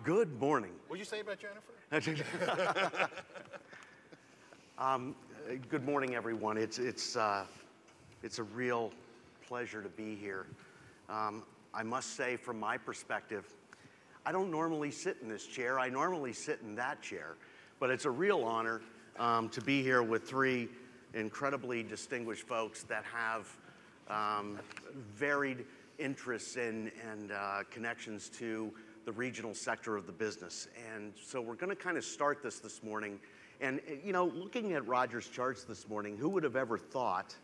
Good morning. What did you say about Jennifer? Good morning, everyone. It's a real pleasure to be here. I must say, from my perspective, I don't normally sit in this chair. I normally sit in that chair. But it's a real honor to be here with three incredibly distinguished folks that have varied interests and connections to the regional sector of the business. And so we're going to kind of start this morning. And, you know, looking at Roger's charts this morning, who would have ever thought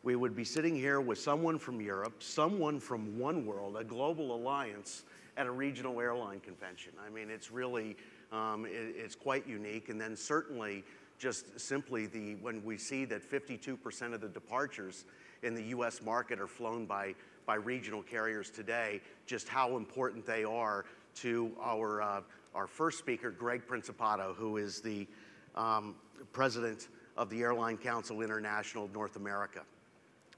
we would be sitting here with someone from Europe, someone from Oneworld, a global alliance, at a regional airline convention? I mean, it's really, it's quite unique. And then certainly just simply when we see that 52% of the departures in the U.S. market are flown by regional carriers today, just how important they are to our first speaker, Greg Principato, who is the president of the Airline Council International of North America.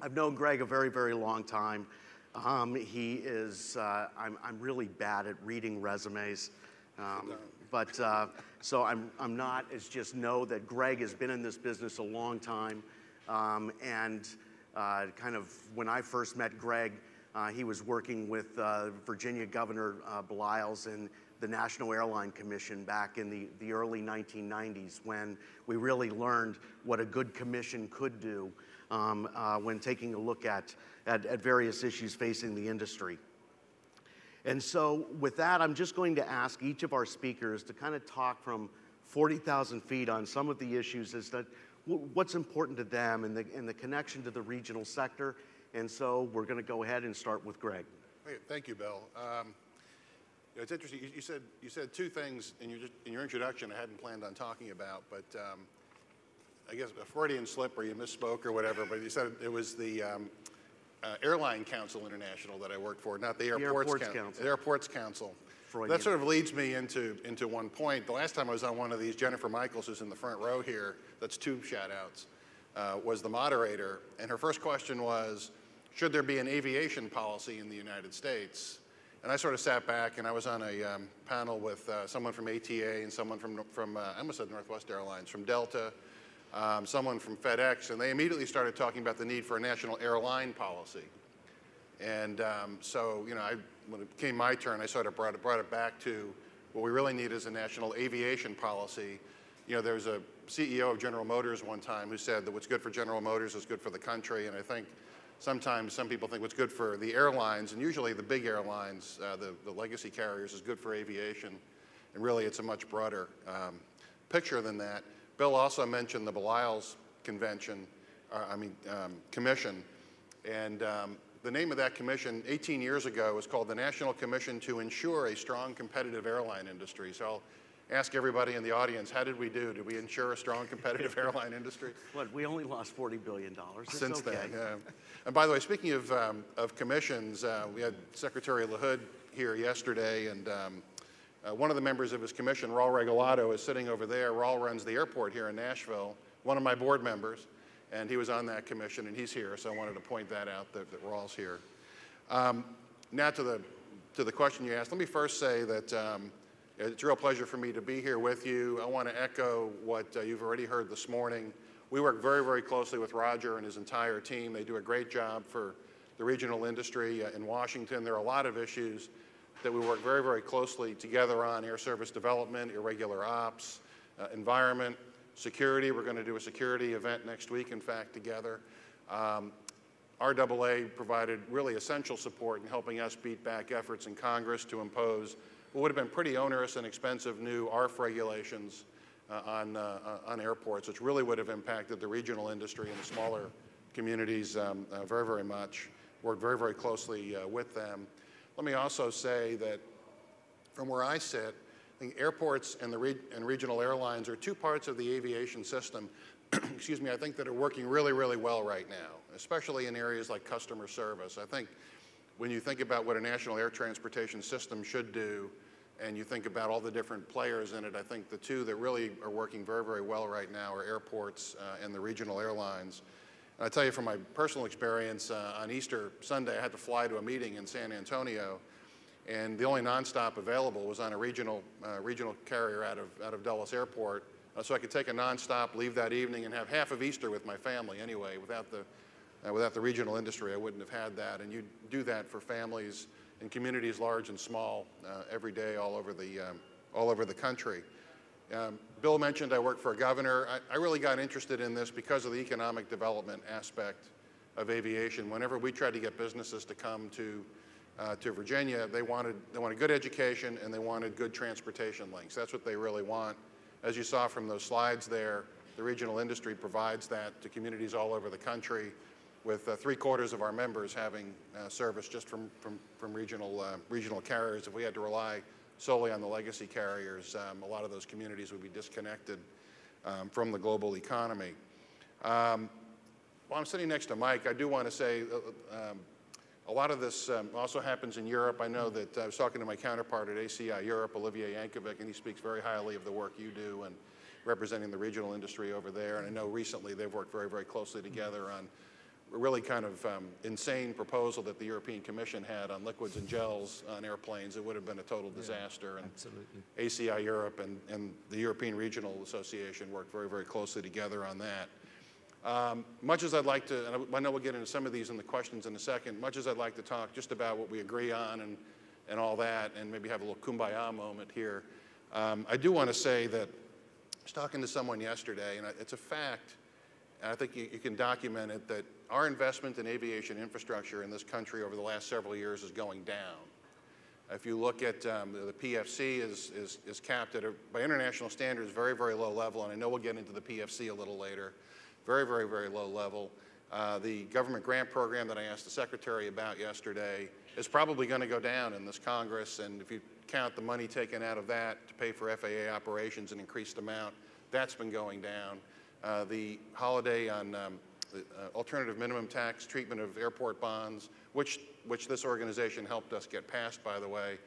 I've known Greg a very, very long time. I'm really bad at reading resumes, so I'm not. It's just know that Greg has been in this business a long time, and kind of when I first met Greg, he was working with Virginia Governor Belials and the National Airline Commission back in the early 1990s, when we really learned what a good commission could do when taking a look at various issues facing the industry. And so with that, I'm just going to ask each of our speakers to kind of talk from 40,000 feet on some of the issues as to what's important to them and the connection to the regional sector. And so we're going to go ahead and start with Greg. Thank you, Bill. It's interesting. You said two things in your introduction I hadn't planned on talking about, but I guess a Freudian slip or you misspoke or whatever. But you said it was the Airline Council International that I worked for, not the Airports Council. The Airports Council. Freudian. That sort of leads me into one point. The last time I was on one of these, Jennifer Michaels, who's in the front row here, that's two shout-outs, was the moderator. And her first question was, should there be an aviation policy in the United States? And I sort of sat back, and I was on a panel with someone from ATA and someone from I almost said Northwest Airlines, from Delta, someone from FedEx, and they immediately started talking about the need for a national airline policy. And so, you know, when it came my turn, I sort of brought it back to what we really need is a national aviation policy. You know, there was a CEO of General Motors one time who said that what's good for General Motors is good for the country, and I think sometimes some people think what's good for the airlines, and usually the big airlines, the legacy carriers, is good for aviation. And really, it's a much broader picture than that. Bill also mentioned the Belials Commission. And the name of that commission 18 years ago was called the National Commission to Ensure a Strong Competitive Airline Industry. So I'll ask everybody in the audience, how did we do? Did we ensure a strong competitive airline industry? What, we only lost $40 billion. Since then, yeah. And by the way, speaking of commissions, we had Secretary LaHood here yesterday, and one of the members of his commission, Raul Regalado, is sitting over there. Raul runs the airport here in Nashville, one of my board members, and he was on that commission, and he's here, so I wanted to point that out, that Raul's here. Now to the question you asked, let me first say that it's a real pleasure for me to be here with you. I want to echo what you've already heard this morning. We work very, very closely with Roger and his entire team. They do a great job for the regional industry in Washington. There are a lot of issues that we work very, very closely together on: air service development, irregular ops, environment, security. We're going to do a security event next week, in fact, together. RAA provided really essential support in helping us beat back efforts in Congress to impose what would have been pretty onerous and expensive new ARF regulations on airports, which really would have impacted the regional industry and the smaller communities very, very much. Worked very, very closely with them. Let me also say that from where I sit, I think airports and regional airlines are two parts of the aviation system, excuse me, I think that are working really, really well right now, especially in areas like customer service. I think when you think about what a national air transportation system should do, and you think about all the different players in it, I think the two that really are working very, very well right now are airports and the regional airlines. And I tell you from my personal experience, on Easter Sunday, I had to fly to a meeting in San Antonio and the only nonstop available was on a regional carrier out of Dulles Airport. So I could take a nonstop, leave that evening, and have half of Easter with my family anyway. Without the regional industry, I wouldn't have had that. And you do that for families in communities large and small every day all over the country. Bill mentioned I work for a governor. I really got interested in this because of the economic development aspect of aviation. Whenever we tried to get businesses to come to Virginia, they wanted good education and they wanted good transportation links. That's what they really want. As you saw from those slides there, the regional industry provides that to communities all over the country, with 3/4 of our members having service just from regional carriers. If we had to rely solely on the legacy carriers, a lot of those communities would be disconnected from the global economy. While I'm sitting next to Mike, I do want to say a lot of this also happens in Europe. I know that I was talking to my counterpart at ACI Europe, Olivier Yankovic, and he speaks very highly of the work you do and representing the regional industry over there. And I know recently they've worked very, very closely together on a really kind of insane proposal that the European Commission had on liquids and gels on airplanes. It would have been a total disaster. And absolutely. ACI Europe and the European Regional Association worked very, very closely together on that. Much as I'd like to, and I know we'll get into some of these in the questions in a second, much as I'd like to talk just about what we agree on and all that, and maybe have a little kumbaya moment here, I do want to say that I was talking to someone yesterday, and it's a fact, and I think you can document it, that our investment in aviation infrastructure in this country over the last several years is going down. If you look at the PFC is capped at, by international standards, very, very low level, and I know we'll get into the PFC a little later. Very, very, very low level. The government grant program that I asked the Secretary about yesterday is probably going to go down in this Congress, and if you count the money taken out of that to pay for FAA operations, an increased amount, that's been going down. The holiday on alternative minimum tax treatment of airport bonds, which this organization helped us get passed, by the way,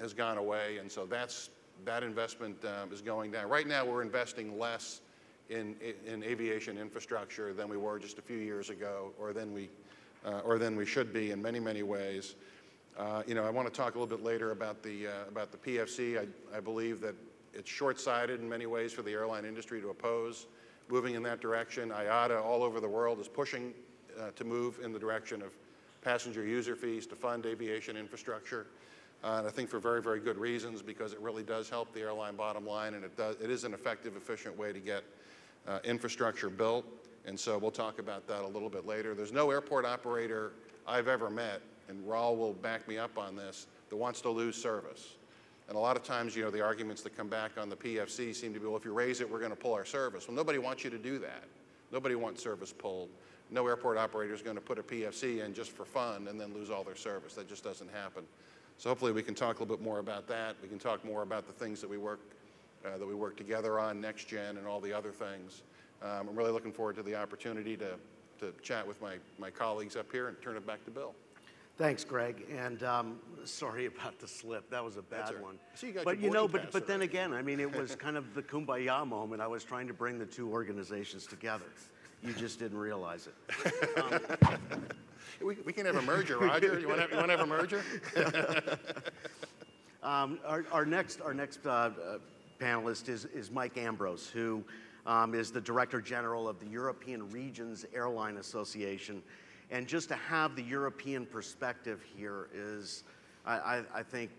has gone away, and so that investment is going down. Right now, we're investing less in aviation infrastructure than we were just a few years ago, or than we should be in many, many ways. I want to talk a little bit later about the PFC. I believe that it's short-sighted in many ways for the airline industry to oppose moving in that direction. IATA all over the world is pushing to move in the direction of passenger user fees to fund aviation infrastructure. And I think for very, very good reasons, because it really does help the airline bottom line, and it is an effective, efficient way to get infrastructure built. And so we'll talk about that a little bit later. There's no airport operator I've ever met, and Raul will back me up on this, that wants to lose service. And a lot of times, the arguments that come back on the PFC seem to be, well, if you raise it, we're going to pull our service. Well, nobody wants you to do that. Nobody wants service pulled. No airport operator is going to put a PFC in just for fun and then lose all their service. That just doesn't happen. So hopefully we can talk a little bit more about that. We can talk more about the things that we work together on, next gen, and all the other things. I'm really looking forward to the opportunity to chat with my colleagues up here and turn it back to Bill. Thanks, Greg, and sorry about the slip. That was a bad one. So you got but your boarding pass but then already. again, I mean, it was kind of the kumbaya moment. I was trying to bring the two organizations together. You just didn't realize it. We can have a merger, Roger. You want to have a merger? Our next panelist is Mike Ambrose, who is the Director General of the European Regions Airline Association. And just to have the European perspective here is, I think,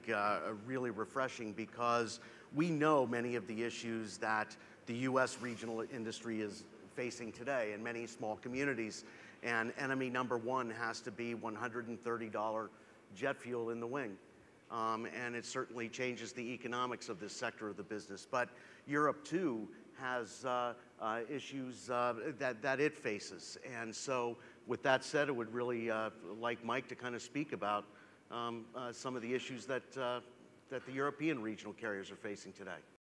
really refreshing, because we know many of the issues that the U.S. regional industry is facing today in many small communities. And enemy number one has to be $130 jet fuel in the wing. And it certainly changes the economics of this sector of the business. But Europe, too, has issues that it faces. And so with that said, I would really like Mike to kind of speak about some of the issues that the European regional carriers are facing today.